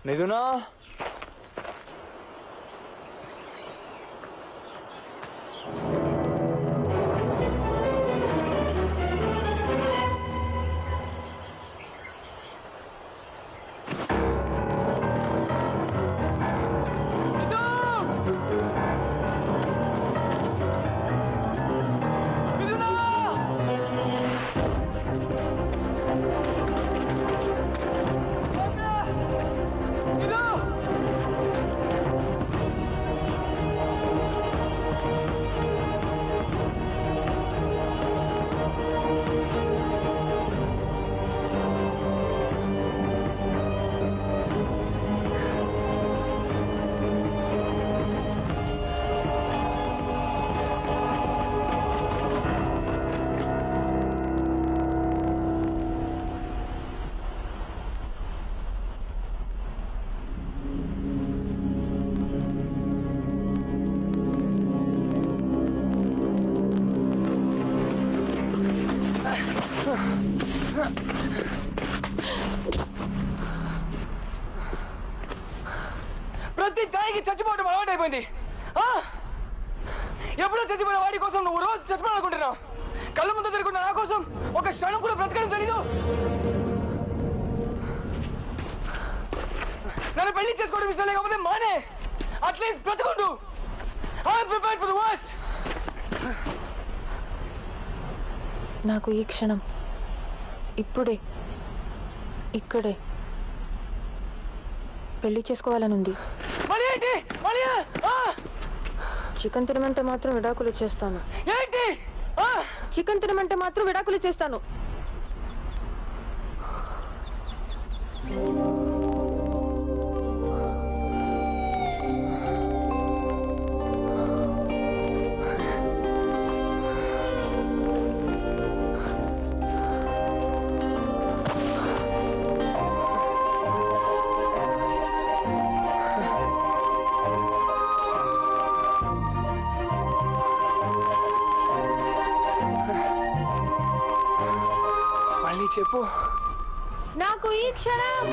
నిజునా ప్రతి దానికి చచ్చిపోవడం అలవాటు అయిపోయింది. ఎప్పుడో చచ్చిపోయిన వాడి కోసం నువ్వు రోజు చచ్చిపోవాలనుకుంటున్నావు. కళ్ళ ముందు తిరుగుతున్న నా కోసం ఒక క్షణం కూడా బ్రతకడం తెలీదు. నన్ను పెళ్లి చేసుకోవడం ఇష్టం లేకపోతే మానే, అట్లీస్ట్ బ్రతకుండు. I am prepared for the worst. నాకు ఈ క్షణం, ఇప్పుడే, ఇక్కడే పెళ్లి చేసుకోవాలనుంది. చికెన్ తినమంటే మాత్రం విడాకులు ఇచ్చేస్తాను. ఏంటి? చికెన్ తినమంటే మాత్రం విడాకులు ఇచ్చేస్తాను. చెప్పు. నాకు ఈ క్షణం,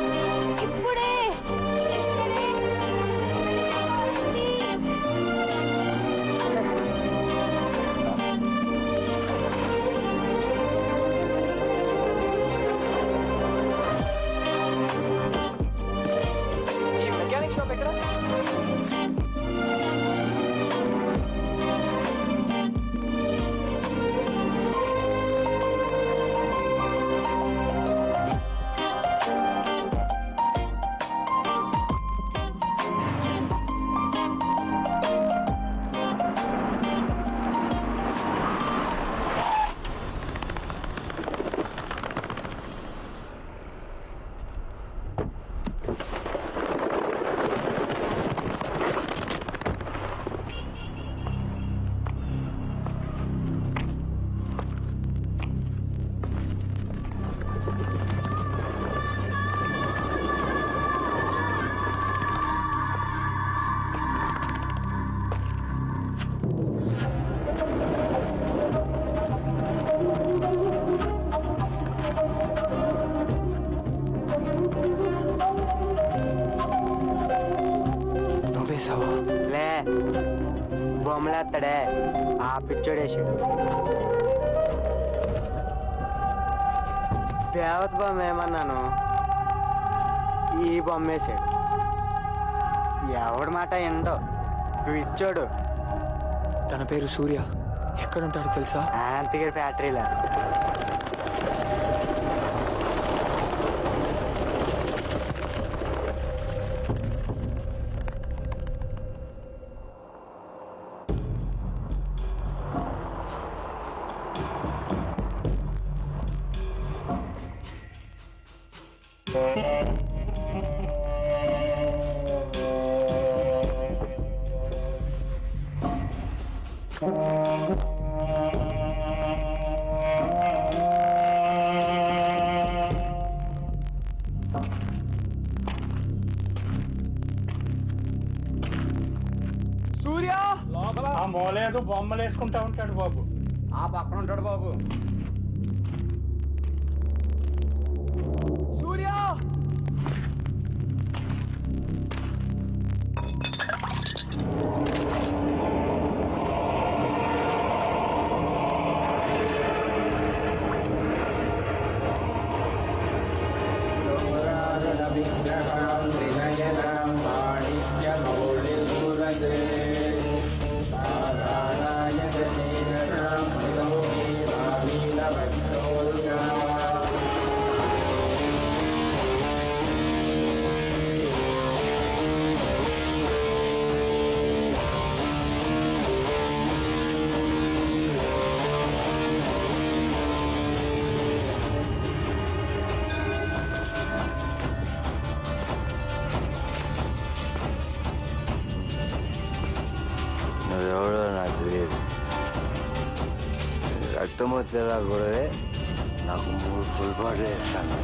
ఇప్పుడే. ఈ మెకానిక్ షాప్ ఎక్కడ? లే బొమ్మలేస్తాడే ఆ పిచ్చోడేసి దేవత బొమ్మ ఏమన్నాను, ఈ బొమ్మ వేసాడు. ఎవడి మాట ఎండో పిచ్చోడు. తన పేరు సూర్య. ఎక్కడుంటాడు తెలుసా? అనంతగిరి ఫ్యాక్టరీలో. సూర్య లోపల ఆ మోలేదు బొమ్మలు వేసుకుంటా ఉంటాడు బాబు. ఆ పక్కన ఉంటాడు బాబు. సూర్య రక్తం వచ్చేలా కూడా నాకు 3 ఫుల్ బాటిల్ వేస్తాను.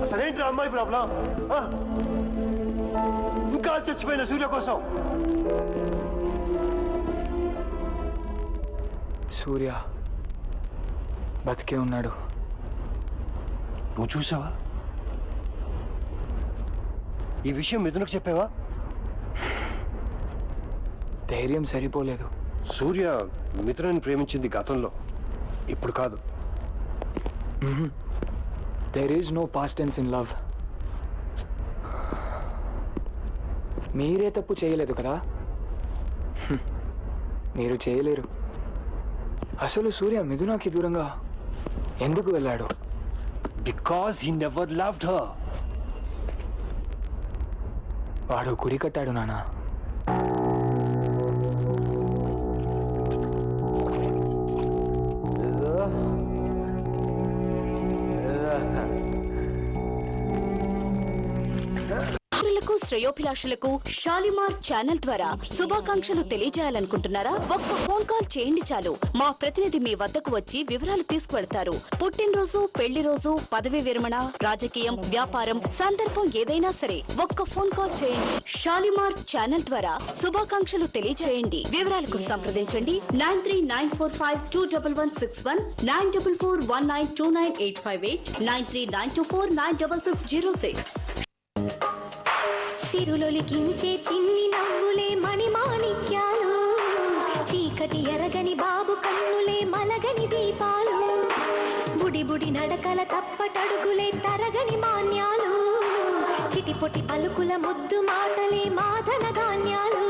అసలేంటి అమ్మాయి ప్రాబ్లం? ఇంకా చచ్చిపోయిన సూర్య కోసం. సూర్య బతికే ఉన్నాడు. నువ్వు చూసావా? ఈ విషయం మిథునకు చెప్పావా? ధైర్యం సరిపోలేదు. సూర్య మిథునని ప్రేమించింది గతంలో, ఇప్పుడు కాదు. There is no past tense in love. మీరే తప్పు చేయలేదు కదా, మీరు చేయలేరు. అసలు సూర్య మిథునకి దూరంగా ఎందుకు వెళ్ళాడు? Because he never loved her. వాడు గుడి కట్టాడు నానా. శ్రేయోభిలాషులకు షాలిమార్ ఛానల్ ద్వారా శుభాకాంక్షలు తెలియజేయాలనుకుంటున్నారా? ఒక్క ఫోన్ కాల్ చేయండి చాలు. మా ప్రతినిధి మీ వద్దకు వచ్చి వివరాలు తీసుకువెళ్తారు. పుట్టినరోజు, పెళ్లి రోజు, పదవి విరమణ, రాజకీయం, వ్యాపారం, సందర్భం ఏదైనా సరే ఒక్క ఫోన్ కాల్ చేయండి. షాలిమార్ ఛానల్ ద్వారా శుభాకాంక్షలు తెలియజేయండి. వివరాలకు సంప్రదించండి 9394521161, 9441929858, 9392496606. సిరులొలికించే చిన్ని నవ్వులే మణిమాణిక్యాలు, చీకటి ఎరగని బాబు కన్నులే మలగని దీపాలు, బుడి బుడి నడకల తప్పటడుగులే తరగని మాన్యాలు, చిటిపొటి పలుకుల ముద్దు మాటలే మాదన ధాన్యాలు,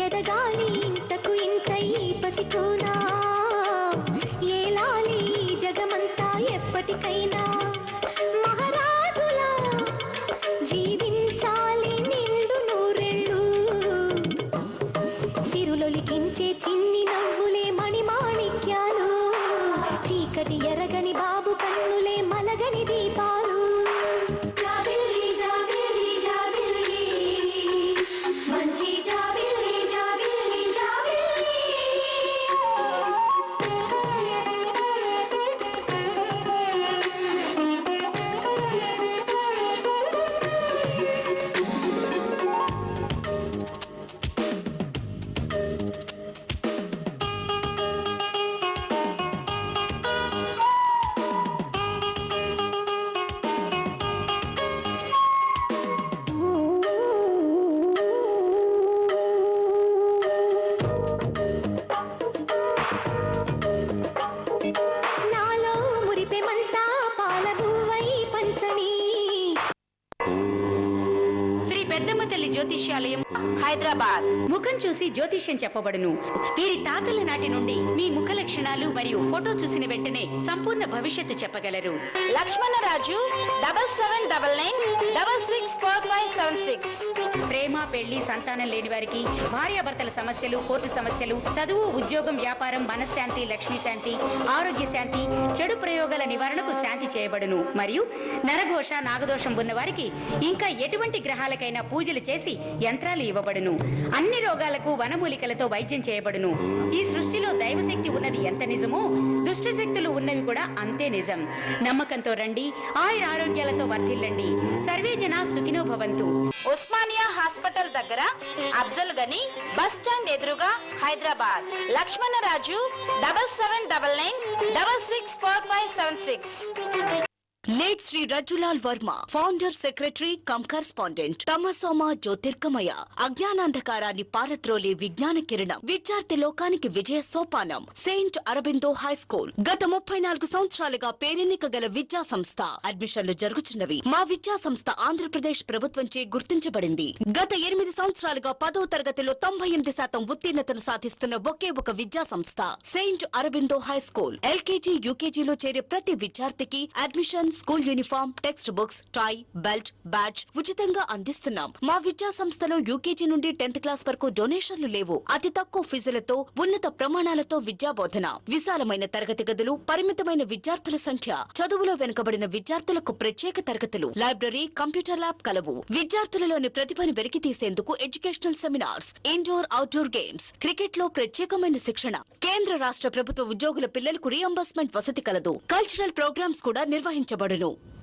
ఎదగాలి ఇంతకు ఇంత ఈ పసికోనా, ఏలాలి జగమంతా ఎప్పటికైనా, మహారాజులా జీవించాలి నిండు నూరెళ్ళు, సిరులొలికించే చిన్ని నవ్వులే మణిమాణిక్యాలు, చీకటి ఎరగని బాబు కన్నులే మలగని దీపాలు. జాబిల్లి జాబిల్లి జాబిల్లి, మంచి జాబిల్లి జాబిల్లి జాబిల్లి. మురిపెమంతా పాలబువ్వై పంచని. శ్రీ పెద్దమ్మ తల్లి జ్యోతిష్యాలయం హైదరాబాద్. ముఖం చూసి జ్యోతిష్యం చెప్పబడును. వీరి తాతల నాటి నుండి మీ ముఖ లక్షణాలు మరియు ఫోటో చూసిన వెంటనే సంపూర్ణ భవిష్యత్తు చెప్పగలరు. లక్ష్మణరాజు 7799664576. ప్రేమ, పెళ్లి, సంతానం లేని వారికి, భార్యాభర్తల సమస్యలు, కోర్టు సమస్యలు, చదువు, ఉద్యోగం, వ్యాపారం, మనశ్శాంతి, లక్ష్మీ శాంతి, ఆరోగ్య శాంతి, చెడు ప్రయోగాల నివారణకు శాంతి చేయబడును. మరియు నరఘోష, నాగదోషం ఉన్న వారికి ఇంకా ఎటువంటి గ్రహాలకైనా పూజలు చేసి యంత్రాలు ఇవ్వబడును. అన్ని రోగాలకు వనమూలికలతో వైద్యం చేయబడును. ఈ సృష్టిలో దైవశక్తి ఉన్నది ఎంత నిజమో దుష్ట శక్తులు ఉన్నవి కూడా అంతే నిజం. నమ్మకంతో రండి, ఆయుర ఆరోగ్యాలతో వర్ధిల్లండి. సర్వే జన సుఖినో భవంతు. ఉస్మానియా హాస్పిటల్ దగ్గర అఫ్జల్ గని బస్ స్టాండ్ ఎదురుగా Hyderabad. Lakshmanaraju 7799664576. Late Shri Rajjulal Varma, founder, secretary cum correspondent. తమసోమ జ్యోతిర్గమయ, అజ్ఞానాంధకారాన్ని పారద్రోలే విజ్ఞాన కిరణం, విద్యార్థి లోకానికి విజయ సోపానం. సెయింట్ అరబిందో హై స్కూల్ గత 34 సంవత్సరాలుగా పేరెన్నిక గల విద్యా సంస్థ. అడ్మిషన్లు జరుగుతున్నవి. మా విద్యా సంస్థ ఆంధ్రప్రదేశ్ ప్రభుత్వంచే గుర్తించబడింది. గత 8 సంవత్సరాలుగా 10వ తరగతిలో 98% ఉత్తీర్ణతను సాధిస్తున్న ఒకే ఒక విద్యా సంస్థ Saint Aurobindo high school. LKG, యూకేజీలో చేరే ప్రతి విద్యార్థికి admission, school uniform, textbooks, tie, belt, badge ఉచితంగా అందిస్తున్నాం. మా విద్యా సంస్థలో యూకేజీ నుండి 10th క్లాస్ వరకు డొనేషన్లు లేవు. అతి తక్కువ ఫీజులతో ఉన్నత ప్రమాణాలతో విద్యా బోధన, విశాలమైన తరగతి గదులు, పరిమితమైన విద్యార్థుల సంఖ్య, చదువులో వెనుకబడిన విద్యార్థులకు ప్రత్యేక తరగతులు, లైబ్రరీ, కంప్యూటర్ ల్యాబ్ కలవు. విద్యార్థులలోని ప్రతిభను వెలికి తీసేందుకు educational seminars, indoor, outdoor games, cricket లో ప్రత్యేకమైన శిక్షణ. కేంద్ర రాష్ట్ర ప్రభుత్వ ఉద్యోగుల పిల్లలకు రియంబర్స్మెంట్ వసతి కలదు. కల్చరల్ ప్రోగ్రామ్స్ కూడా నిర్వహించబడును.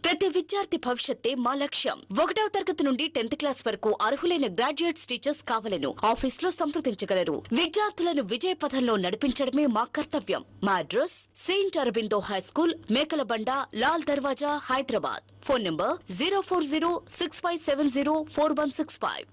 ప్రతి విద్యార్థి భవిష్యత్తే మా లక్ష్యం. 1వ తరగతి నుండి 10th క్లాస్ వరకు అర్హులైన గ్రాడ్యుయేట్స్ టీచర్స్ కావాలను. ఆఫీస్ లో సంప్రదించగలరు. విద్యార్థులను విజయ పథంలో నడిపించడమే మా కర్తవ్యం. మా address Saint Aurobindo high school, Makalabanda, Lal Darwaza, Hyderabad. Phone number 04065704165.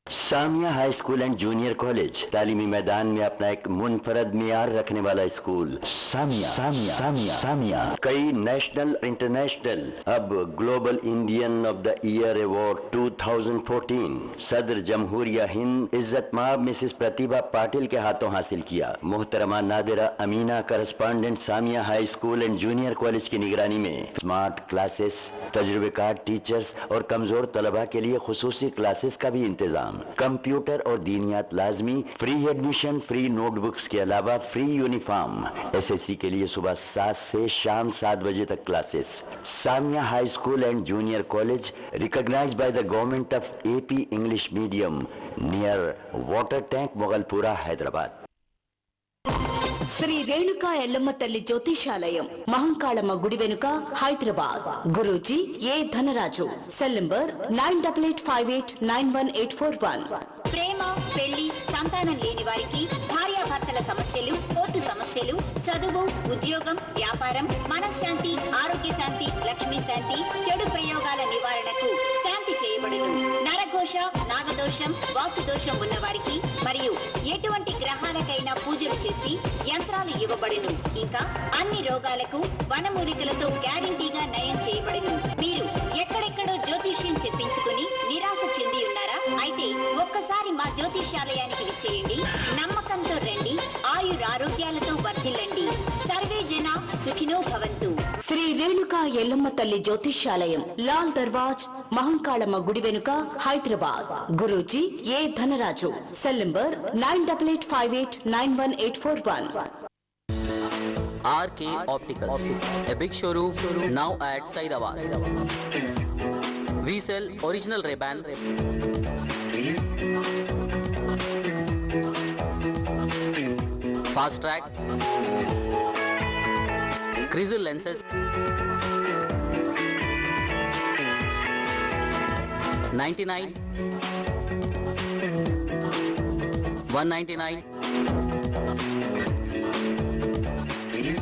Samia high school and junior college तालीमी मैदान में अपना एक मुनफरद मियार रखने वाला स्कूल सामिया सामिया सामिया सामिया कई नेशनल इंटरनेशनल अब global Indian of the year award 2014 सदर जमहूरिया हिंद इज्जत माब मिसेस प्रतिभा पाटिल के हाथों हासिल किया। मोहतरमा Nadira Amina correspondent Samiya high school and junior college की निगरानी में स्मार्ट क्लासेस, तजुर्बेकार टीचर्स और कमजोर तलबा के लिए खुसूसी क्लासेस का भी इंतजाम। कंप्यूटर और दीनियात लाजमी, फ्री एडमिशन, फ्री नोटबुक्स के अलावा फ्री यूनिफॉर्म। एसएससी के लिए सुबह 7 से शाम 7 बजे तक classes. Samia high school and junior college recognised by the government of AP English medium near water tank Mogalpura Hyderabad. Shri Renuka Yellamma తల్లి జ్యోతిషాలయం, మహంకాళమ్మ గుడి వెనుక, Hyderabad. Guruji A Dhanaraju. Cell number 9858918841. ప్రేమ, పెళ్లి, సంతానం లేని వారికి, భార్యాభర్తల సమస్యలు, కోర్టు సమస్యలు, చదువు, ఉద్యోగం, వ్యాపారం, మనశ్శాంతి, ఆరోగ్య శాంతి, లక్ష్మీ శాంతి, చెడు ప్రయోగాల నివారణకు శాంతి చేయబడును. నరఘోష, నాగదోషం, వాస్తు దోషం ఉన్న వారికి మరియు ఎటువంటి గ్రహాలకైనా పూజలు చేసి యంత్రాలు ఇవ్వబడును. ఇంకా అన్ని రోగాలకు వనమూలికలతో గ్యారంటీగా నయం చేయబడును. మీరు ఎక్కడెక్కడో జ్యోతిష్యం చెప్పించుకుని నిరాశ చెంది ఉన్నారా? అయితే ఒక్కసారి మా జ్యోతిష్యాలయానికి విచ్చేయండి. నమ్మకంతో రండి, ఆయురారోగ్యాలతో వర్ధిల్లండి. సర్వే జన సుఖినో భవంతు. శ్రీ రేణుకా ఎల్లమ్మ తల్లి జ్యోతిష్యాలయం, లాల్ దర్వాజ్, మహంకాళమ్మ గుడి వెనుక, Hyderabad. Guruji A Dhanaraju. Cell number 9858918841. RK Opticals, a big showroom now at Saidabad. We sell original Ray-Ban, Fast Track, Crizzle lenses, 99, 199,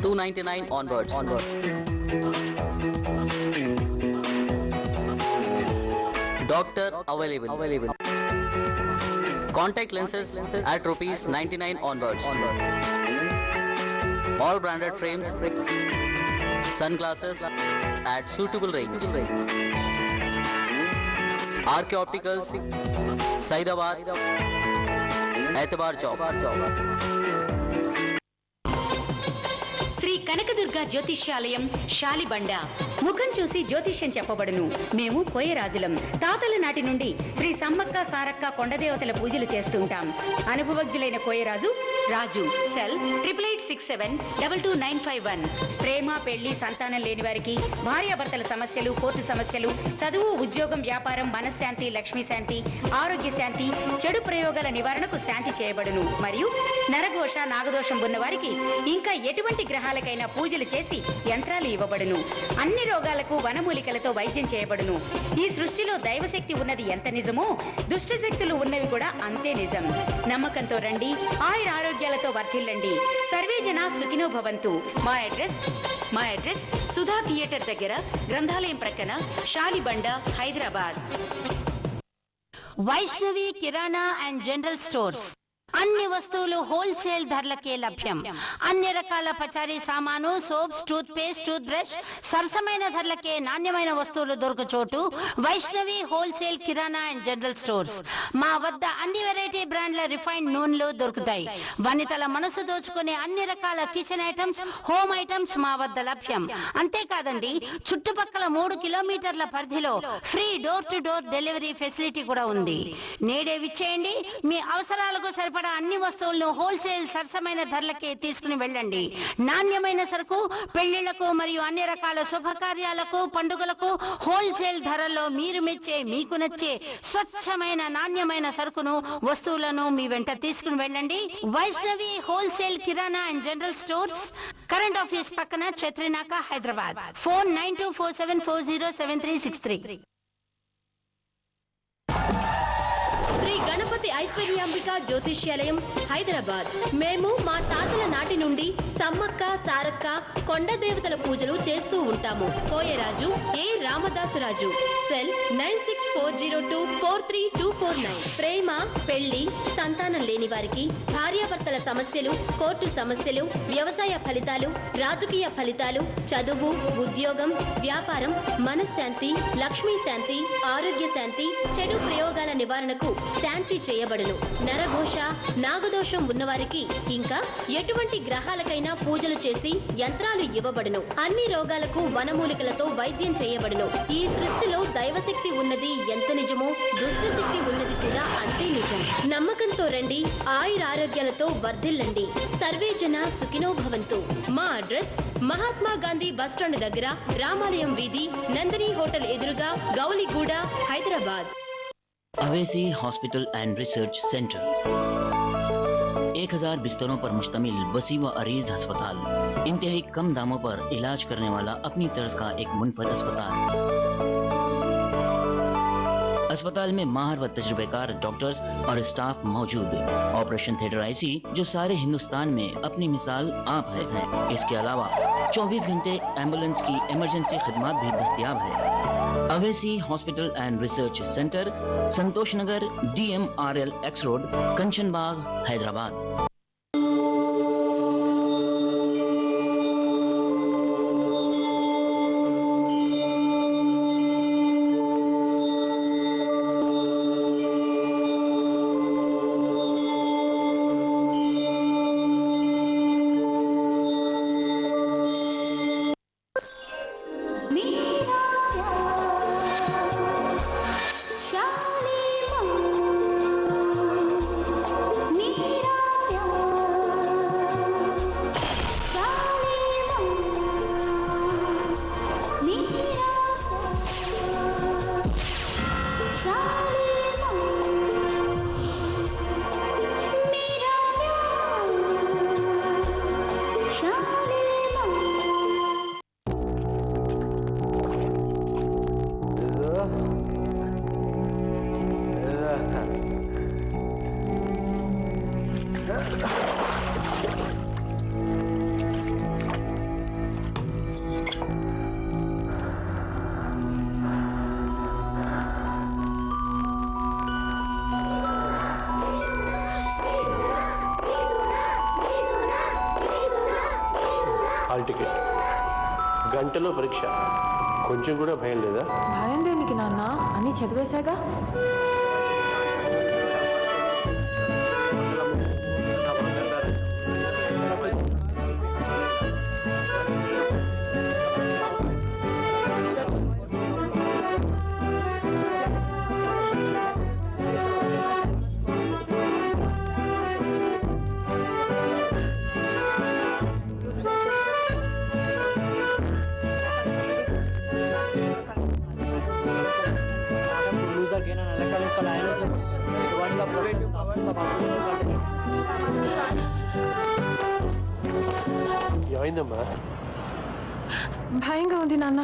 299 onwards. Doctor available. Contact lenses at rupees 99 onwards. All branded frames, sunglasses at suitable range. RK Opticals, Saidabad, Aitabar Chowk. Shri Kanakadurga జ్యోతిష్యాలయం శాలిబండ. ముఖం చూసి జ్యోతిష్యం చెప్పబడును. మేము కోయరాజులం. తాతల నాటి నుండి శ్రీ సమ్మక్క సారక్క కొండదేవతల పూజలు చేస్తుంటాం. అనుభవజ్ఞులైన కోయరాజు రాజు. సెల్ 8867222951. ప్రేమ, పెళ్లి, సంతానం లేని వారికి, భార్యాభర్తల సమస్యలు, కోర్టు సమస్యలు, చదువు, ఉద్యోగం, వ్యాపారం, మనశ్శాంతి, లక్ష్మీ శాంతి, ఆరోగ్య శాంతి, చెడు ప్రయోగాల నివారణకు శాంతి చేయబడును. మరియు నరఘోష, నాగదోషం ఉన్నవారికి ఇంకా ఎటువంటి గ్రహాలకైనా పూజలు చేసి యంత్రాలు ఇవ్వబడును. అన్ని రోగాలకు వనమూలికలతో వైద్యం చేయబడును. ఈ సృష్టిలో దైవశక్తి ఉన్నది ఎంత నిజమో దుష్ట శక్తులు ఉన్నవి కూడా అంతే నిజం. నమ్మకంతో రండి, ఆయుర ఆరోగ్యాలతో వర్ధిల్లండి. సర్వేజన సుఖినో భవంతు. మా అడ్రస్ సుధా థియేటర్ దగ్గర, గ్రంథాలయం ప్రక్కన, Shalibanda, Hyderabad. Vaishnavi Kirana and general stores. అన్ని వస్తువులు హోల్సేల్ ధరలకే లభ్యం. అన్ని రకాల పచారీ సామాను, soaps, toothpaste, toothbrush సరసమైన ధరలకే నాణ్యమైన వస్తువులు దొరుకు చోటు Vaishnavi wholesale Kirana and general stores. మా వద్ద అన్ని వెరైటీ బ్రాండ్ల రిఫైన్డ్ నూనెలు దొరుకుతాయి. వనితల మనసు దోచుకునే అన్ని రకాల కిచెన్ ఐటమ్స్, హోమ్ ఐటమ్స్ మా వద్ద లభ్యం. అంతేకాదండి, చుట్టుపక్కల 3 కిలోమీటర్ల పరిధిలో free door to door delivery facility కూడా ఉంది. నేడే విచ్చేయండి. మీ అవసరాలకు సరిపడా అన్ని వస్తువులను హోల్సేల్ సరసమైన ధరలకే తీసుకుని వెళ్ళండి. నాణ్యమైన సరుకు పెళ్లిళ్లకు మరియు అన్ని రకాల శుభకార్యాలకు, పండుగలకు హోల్సేల్ ధరల్లో మీరు మెచ్చే, మీకు నచ్చే స్వచ్ఛమైన నాణ్యమైన సరుకును, వస్తువులను మీ వెంట తీసుకుని వెళ్ళండి. Vaishnavi wholesale Kirana and general stores, current office పక్కన, చత్రినాక, హైదరాబాద్. ఫోన్ 9247407363. శ్రీ గణపతి ఐశ్వర్యాంబిక జ్యోతిష్యాలయం, హైదరాబాద్. మేము మా తాతల నాటి నుండి సమ్మక్క సారక్క కొండదేవతల పూజలు చేస్తూ ఉంటాము. కోయరాజు ఏ రామదాసురాజు. సెల్ 9640243249. ప్రేమ, పెళ్లి, సంతానం లేని వారికి, భార్యాభర్తల సమస్యలు, కోర్టు సమస్యలు, వ్యవసాయ ఫలితాలు, రాజకీయ ఫలితాలు, చదువు, ఉద్యోగం, వ్యాపారం, మనశ్శాంతి, లక్ష్మీ శాంతి, ఆరోగ్య శాంతి, చెడు ప్రయోగాల నివారణకు శాంతి చేయబడును. నరఘోష, నాగదోషం ఉన్నవారికి ఇంకా ఎటువంటి గ్రహాలకైనా పూజలు చేసి యంత్రాలు ఇవ్వబడును. అన్ని రోగాలకు వనమూలికలతో వైద్యం చేయబడును. ఈ సృష్టిలో దైవశక్తి ఉన్నది ఎంత నిజమో దుష్టశక్తి ఉన్నది కూడా అంతే నిజం. నమ్మకంతో రండి, ఆయుర ఆరోగ్యాలతో వర్ధిల్లండి. సర్వేజన సుఖినో భవంతు. మా అడ్రస్ మహాత్మా గాంధీ బస్టాండ్ దగ్గర, రామాలయం వీధి, నందిని హోటల్ ఎదురుగా, Gowliguda, Hyderabad. Owaisi hospital and research centre 1000 बिस्तरों पर मुश्तमिल वसी व अरीज अस्पताल, इंतहाई कम दामों पर इलाज करने वाला अपनी तर्ज का एक मुनफरद अस्पताल। अस्पताल में माहिर व तजुर्बेकार डॉक्टर्स और स्टाफ मौजूद। ऑपरेशन थिएटर आईसी जो सारे हिंदुस्तान में अपनी मिसाल आप हैं। इसके अलावा 24 घंटे एम्बुलेंस की इमरजेंसी खिदमत भी दस्तयाब है। Owaisi hospital and research centre, Santosh Nagar, DMRL X road, Kanchan Bagh, Hyderabad. గంటలో పరీక్ష, కొంచెం కూడా భయం లేదా? భయం దేనికి నాన్న, అన్నీ చదివేశాగా. ఏమైందమ్మా? భయంగా ఉంది నాన్న.